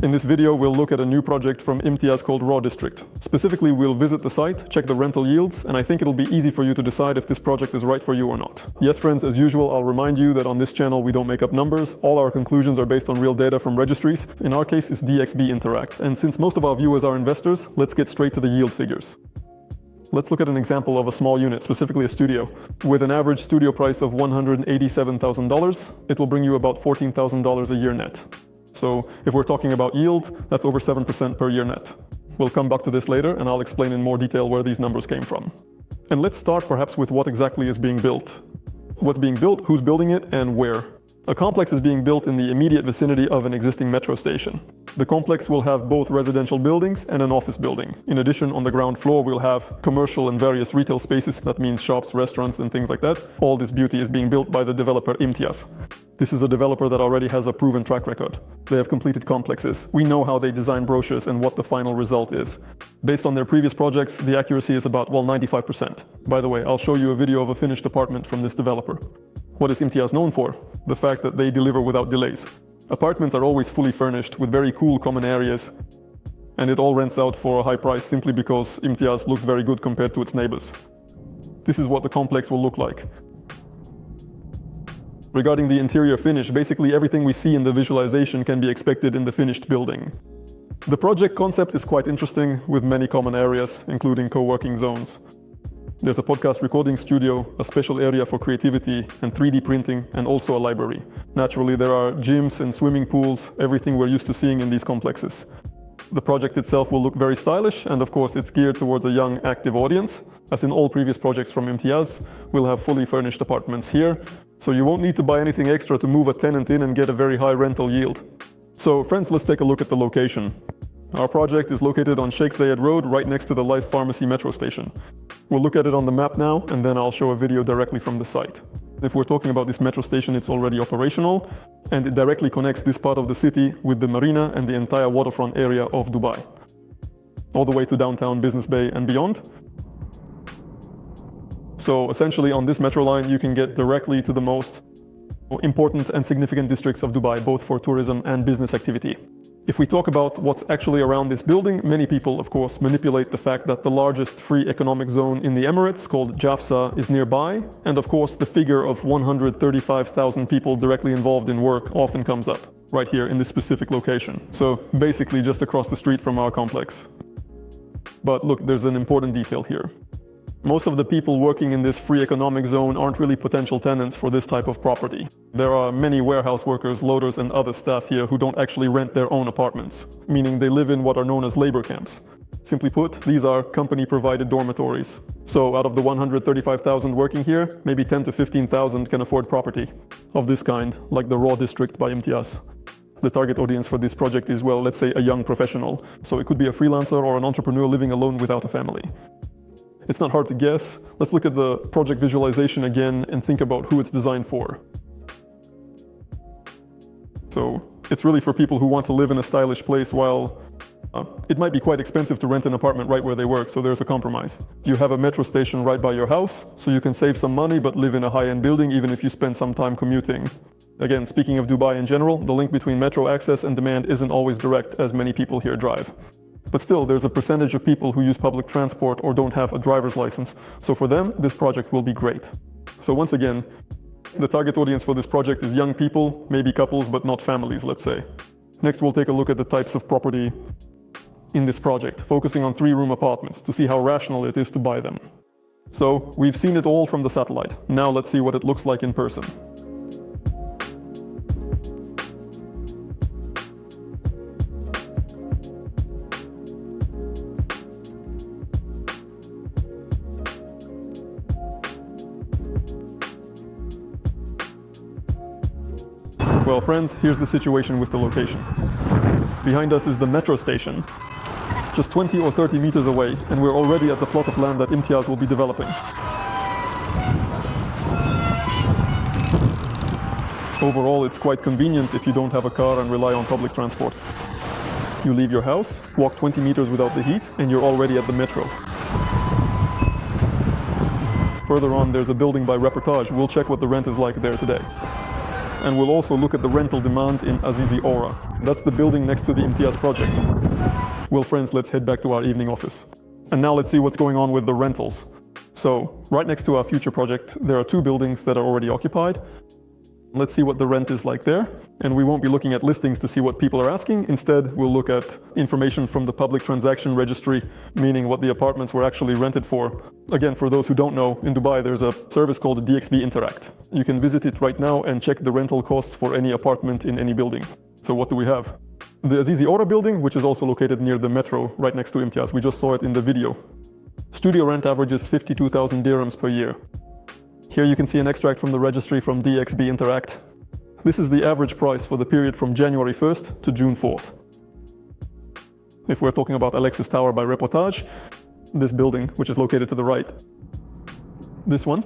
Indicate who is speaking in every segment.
Speaker 1: In this video, we'll look at a new project from Imtiaz called Raw District. Specifically, we'll visit the site, check the rental yields, and I think it'll be easy for you to decide if this project is right for you or not. Yes, friends, as usual, I'll remind you that on this channel we don't make up numbers. All our conclusions are based on real data from registries. In our case, it's DXB Interact. And since most of our viewers are investors, let's get straight to the yield figures. Let's look at an example of a small unit, specifically a studio. With an average studio price of $187,000, it will bring you about $14,000 a year net. So if we're talking about yield, that's over 7% per year net. We'll come back to this later and I'll explain in more detail where these numbers came from. And let's start perhaps with what exactly is being built. What's being built, who's building it, and where. A complex is being built in the immediate vicinity of an existing metro station. The complex will have both residential buildings and an office building. In addition, on the ground floor, we'll have commercial and various retail spaces. That means shops, restaurants, and things like that. All this beauty is being built by the developer Imtiaz. This is a developer that already has a proven track record. They have completed complexes. We know how they design brochures and what the final result is. Based on their previous projects, the accuracy is about, 95%. By the way, I'll show you a video of a finished apartment from this developer. What is Imtiaz known for? The fact that they deliver without delays. Apartments are always fully furnished with very cool common areas, and it all rents out for a high price simply because Imtiaz looks very good compared to its neighbors. This is what the complex will look like. Regarding the interior finish, basically everything we see in the visualization can be expected in the finished building. The project concept is quite interesting, with many common areas, including co-working zones. There's a podcast recording studio, a special area for creativity and 3D printing, and also a library. Naturally, there are gyms and swimming pools, everything we're used to seeing in these complexes. The project itself will look very stylish, and of course it's geared towards a young, active audience. As in all previous projects from Imtiaz, we'll have fully furnished apartments here, so you won't need to buy anything extra to move a tenant in and get a very high rental yield. So friends, let's take a look at the location. Our project is located on Sheikh Zayed Road, right next to the Life Pharmacy metro station. We'll look at it on the map now, and then I'll show a video directly from the site. If we're talking about this metro station, it's already operational, and it directly connects this part of the city with the marina and the entire waterfront area of Dubai, all the way to downtown Business Bay and beyond. So essentially on this metro line, you can get directly to the most important and significant districts of Dubai, both for tourism and business activity. If we talk about what's actually around this building, many people, of course, manipulate the fact that the largest free economic zone in the Emirates, called Jafsa, is nearby. And of course, the figure of 135,000 people directly involved in work often comes up, right here in this specific location. So basically just across the street from our complex. But look, there's an important detail here. Most of the people working in this free economic zone aren't really potential tenants for this type of property. There are many warehouse workers, loaders, and other staff here who don't actually rent their own apartments, meaning they live in what are known as labor camps. Simply put, these are company-provided dormitories. So out of the 135,000 working here, maybe 10 to 15,000 can afford property of this kind, like the Raw District by Imtiaz. The target audience for this project is, well, let's say a young professional. So it could be a freelancer or an entrepreneur living alone without a family. It's not hard to guess. Let's look at the project visualization again and think about who it's designed for. So it's really for people who want to live in a stylish place while it might be quite expensive to rent an apartment right where they work, so there's a compromise. You have a metro station right by your house, so you can save some money but live in a high-end building even if you spend some time commuting. Again, speaking of Dubai in general, the link between metro access and demand isn't always direct, as many people here drive. But still, there's a percentage of people who use public transport or don't have a driver's license, so for them, this project will be great. So once again, the target audience for this project is young people, maybe couples, but not families, let's say. Next, we'll take a look at the types of property in this project, focusing on 3-room apartments to see how rational it is to buy them. So we've seen it all from the satellite. Now let's see what it looks like in person. Well, friends, here's the situation with the location. Behind us is the metro station, just 20 or 30 meters away, and we're already at the plot of land that Imtiaz will be developing. Overall, it's quite convenient if you don't have a car and rely on public transport. You leave your house, walk 20 meters without the heat, and you're already at the metro. Further on, there's a building by Reportage. We'll check what the rent is like there today. and we'll also look at the rental demand in Azizi Aura. That's the building next to the Imtiaz project. Well friends, let's head back to our evening office. And now let's see what's going on with the rentals. So, right next to our future project, there are 2 buildings that are already occupied. Let's see what the rent is like there. And we won't be looking at listings to see what people are asking. Instead, we'll look at information from the public transaction registry, meaning what the apartments were actually rented for. Again, for those who don't know, in Dubai there's a service called DXB Interact. You can visit it right now and check the rental costs for any apartment in any building. So what do we have? The Azizi Aura building, which is also located near the metro right next to Imtiaz. We just saw it in the video. Studio rent averages 52,000 dirhams per year. Here you can see an extract from the registry from DXB Interact. This is the average price for the period from January 1st to June 4th. If we're talking about Alexis Tower by Reportage, this building, which is located to the right, this one,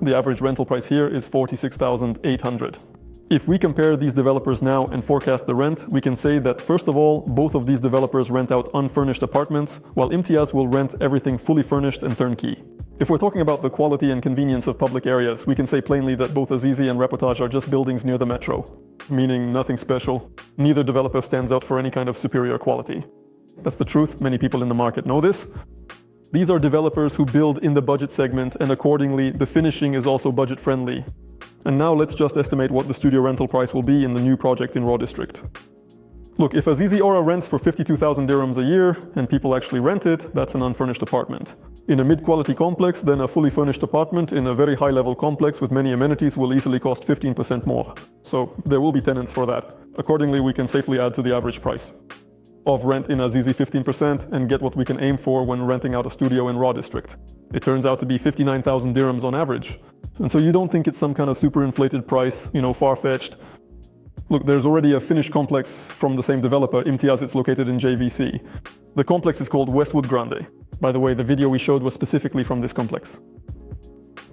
Speaker 1: the average rental price here is 46,800. If we compare these developers now and forecast the rent, we can say that first of all, both of these developers rent out unfurnished apartments, while Imtiaz will rent everything fully furnished and turnkey. If we're talking about the quality and convenience of public areas, we can say plainly that both Azizi and Reportage are just buildings near the metro, meaning nothing special. Neither developer stands out for any kind of superior quality. That's the truth, many people in the market know this. These are developers who build in the budget segment, and accordingly, the finishing is also budget friendly. And now let's just estimate what the studio rental price will be in the new project in Raw District. Look, if Azizi Aura rents for 52,000 dirhams a year and people actually rent it, that's an unfurnished apartment. In a mid-quality complex, then a fully furnished apartment in a very high-level complex with many amenities will easily cost 15% more. So there will be tenants for that. Accordingly, we can safely add to the average price of rent in Azizi 15% and get what we can aim for when renting out a studio in Raw District. It turns out to be 59,000 dirhams on average. And so you don't think it's some kind of super inflated price, far-fetched. Look, there's already a finished complex from the same developer, Imtiaz. It's located in JVC. The complex is called Westwood Grande. By the way, the video we showed was specifically from this complex.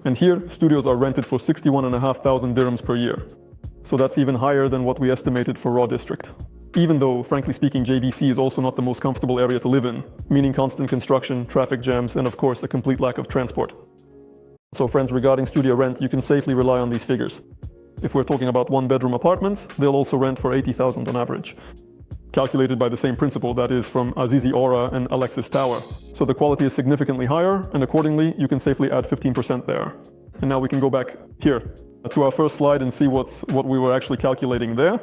Speaker 1: And here, studios are rented for 61,500 dirhams per year. So that's even higher than what we estimated for Raw District. Even though, frankly speaking, JVC is also not the most comfortable area to live in, meaning constant construction, traffic jams, and of course, a complete lack of transport. So friends, regarding studio rent, you can safely rely on these figures. If we're talking about 1-bedroom apartments, they'll also rent for 80,000 on average. Calculated by the same principle, that is from Azizi Aura and Alexis Tower. So the quality is significantly higher, and accordingly, you can safely add 15% there. And now we can go back here to our first slide and see what we were actually calculating there.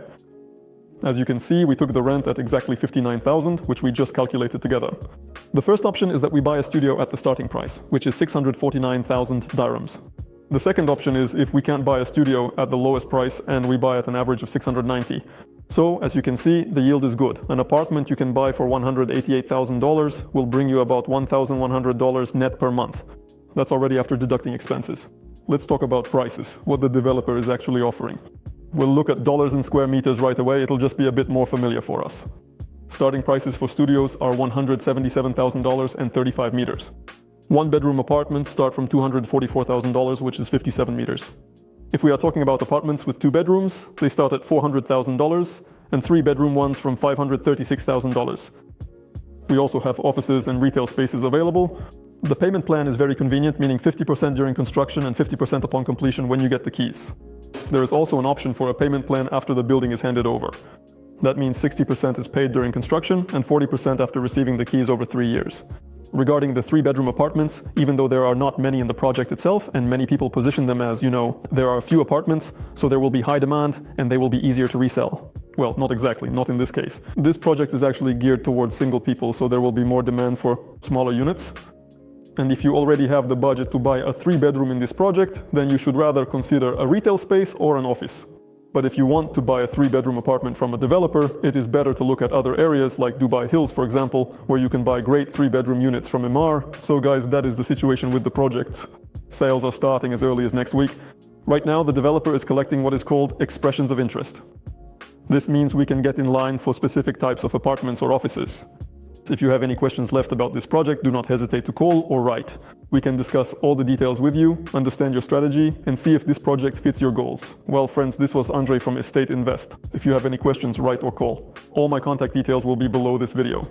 Speaker 1: As you can see, we took the rent at exactly 59,000, which we just calculated together. The first option is that we buy a studio at the starting price, which is 649,000 dirhams. The second option is if we can't buy a studio at the lowest price and we buy at an average of 690. So, as you can see, the yield is good. An apartment you can buy for $188,000 will bring you about $1,100 net per month. That's already after deducting expenses. Let's talk about prices, what the developer is actually offering. We'll look at dollars in square meters right away. It'll just be a bit more familiar for us. Starting prices for studios are $177,000 and 35 meters. 1-bedroom apartments start from $244,000, which is 57 meters. If we are talking about apartments with 2 bedrooms, they start at $400,000 and 3-bedroom ones from $536,000. We also have offices and retail spaces available. The payment plan is very convenient, meaning 50% during construction and 50% upon completion when you get the keys. There is also an option for a payment plan after the building is handed over. That means 60% is paid during construction and 40% after receiving the keys over 3 years. Regarding the 3-bedroom apartments, even though there are not many in the project itself, and many people position them as, there are a few apartments, so there will be high demand and they will be easier to resell. Well, not exactly, not in this case. This project is actually geared towards single people, so there will be more demand for smaller units. And if you already have the budget to buy a 3-bedroom in this project, then you should rather consider a retail space or an office. But if you want to buy a 3-bedroom apartment from a developer, it is better to look at other areas like Dubai Hills, for example, where you can buy great 3-bedroom units from Emaar. So guys, that is the situation with the project. Sales are starting as early as next week. Right now, the developer is collecting what is called expressions of interest. This means we can get in line for specific types of apartments or offices. If you have any questions left about this project, do not hesitate to call or write. We can discuss all the details with you, understand your strategy, and see if this project fits your goals. Well, friends, this was Andre from Estate Invest. If you have any questions, write or call. All my contact details will be below this video.